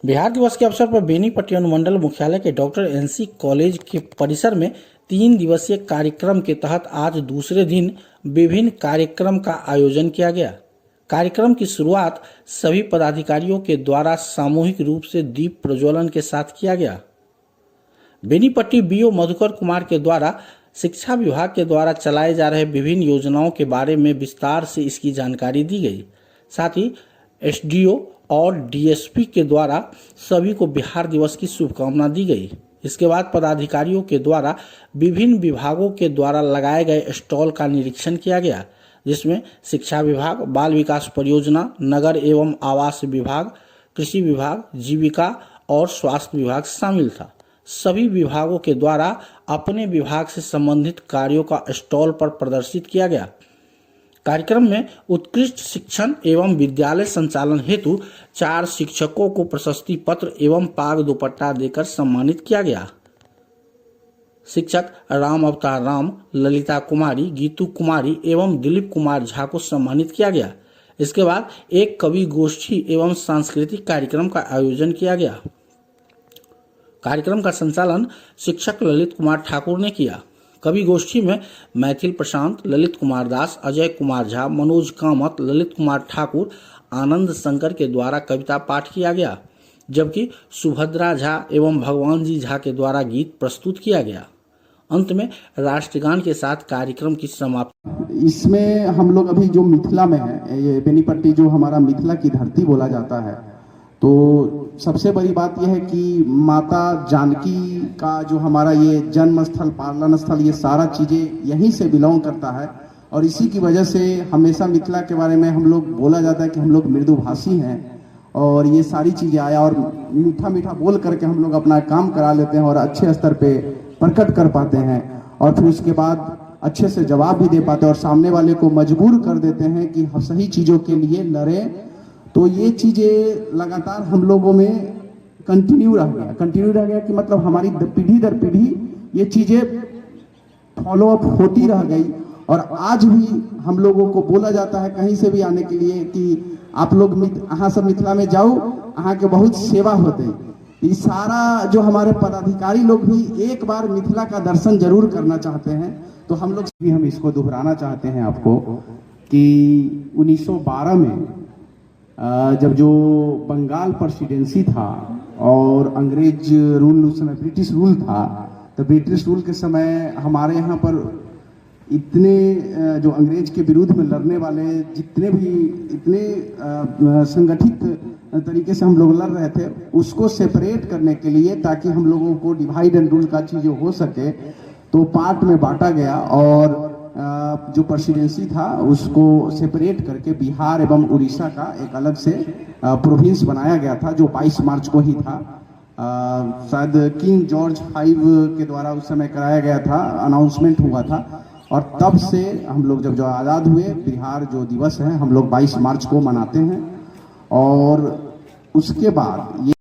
बिहार दिवस के अवसर पर बेनीपट्टी अनुमंडल मुख्यालय के डॉक्टर एनसी कॉलेज के परिसर में 3 दिवसीय कार्यक्रम के तहत आज दूसरे दिन विभिन्न कार्यक्रम का आयोजन किया गया। कार्यक्रम की शुरुआत सभी पदाधिकारियों के द्वारा सामूहिक रूप से दीप प्रज्वलन के साथ किया गया। बेनीपट्टी बीओ मधुकर कुमार के द्वारा शिक्षा विभाग के द्वारा चलाए जा रहे विभिन्न योजनाओं के बारे में विस्तार से इसकी जानकारी दी गई। साथ ही एसडीओ और डीएसपी के द्वारा सभी को बिहार दिवस की शुभकामना दी गई। इसके बाद पदाधिकारियों के द्वारा विभिन्न विभागों के द्वारा लगाए गए स्टॉल का निरीक्षण किया गया, जिसमें शिक्षा विभाग, बाल विकास परियोजना, नगर एवं आवास विभाग, कृषि विभाग, जीविका और स्वास्थ्य विभाग शामिल था। सभी विभागों के द्वारा अपने विभाग से संबंधित कार्यों का स्टॉल पर प्रदर्शित किया गया। कार्यक्रम में उत्कृष्ट शिक्षण एवं विद्यालय संचालन हेतु 4 शिक्षकों को प्रशस्ति पत्र एवं पाग दुपट्टा देकर सम्मानित किया गया। शिक्षक राम अवतार राम, ललिता कुमारी, गीतू कुमारी एवं दिलीप कुमार झा को सम्मानित किया गया। इसके बाद एक कवि गोष्ठी एवं सांस्कृतिक कार्यक्रम का आयोजन किया गया। कार्यक्रम का संचालन शिक्षक ललित कुमार ठाकुर ने किया। कवि गोष्ठी में मैथिल प्रशांत, ललित कुमार दास, अजय कुमार झा, मनोज कामत, ललित कुमार ठाकुर, आनंद शंकर के द्वारा कविता पाठ किया गया, जबकि सुभद्रा झा एवं भगवान जी झा के द्वारा गीत प्रस्तुत किया गया। अंत में राष्ट्रगान के साथ कार्यक्रम की समाप्ति। इसमें हम लोग अभी जो मिथिला में है, ये बेनीपट्टी जो हमारा मिथिला की धरती बोला जाता है, तो सबसे बड़ी बात यह है कि माता जानकी का जो हमारा ये जन्म स्थल, पालन स्थल, ये सारा चीज़ें यहीं से बिलोंग करता है। और इसी की वजह से हमेशा मिथिला के बारे में हम लोग बोला जाता है कि हम लोग मृदुभाषी हैं और ये सारी चीज़ें आया और मीठा मीठा बोल करके हम लोग अपना काम करा लेते हैं और अच्छे स्तर पे प्रकट कर पाते हैं और फिर उसके बाद अच्छे से जवाब भी दे पाते हैं और सामने वाले को मजबूर कर देते हैं कि हम सही चीज़ों के लिए लड़ें। तो ये चीज़ें लगातार हम लोगों में कंटिन्यू रह गया कि मतलब हमारी पीढ़ी दर पीढ़ी ये चीज़ें फॉलो अप होती रह गई। और आज भी हम लोगों को बोला जाता है कहीं से भी आने के लिए कि आप लोग अहाँ सब मिथिला में जाओ, अहाँ के बहुत सेवा होते। ये सारा जो हमारे पदाधिकारी लोग भी एक बार मिथिला का दर्शन जरूर करना चाहते हैं। तो हम लोग भी हम इसको दोहराना चाहते हैं आपको कि 1912 में जब जो बंगाल प्रेसिडेंसी था और अंग्रेज रूल, उस समय ब्रिटिश रूल था, तो ब्रिटिश रूल के समय हमारे यहाँ पर इतने जो अंग्रेज के विरुद्ध में लड़ने वाले जितने भी इतने संगठित तरीके से हम लोग लड़ रहे थे, उसको सेपरेट करने के लिए ताकि हम लोगों को डिवाइड एंड रूल का चीज़ हो सके, तो पार्ट में बांटा गया और जो प्रेसिडेंसी था उसको सेपरेट करके बिहार एवं उड़ीसा का एक अलग से प्रोविंस बनाया गया था, जो 22 मार्च को ही था। शायद किंग जॉर्ज 5 के द्वारा उस समय कराया गया था, अनाउंसमेंट हुआ था। और तब से हम लोग जब जो आज़ाद हुए, बिहार जो दिवस है हम लोग 22 मार्च को मनाते हैं। और उसके बाद ये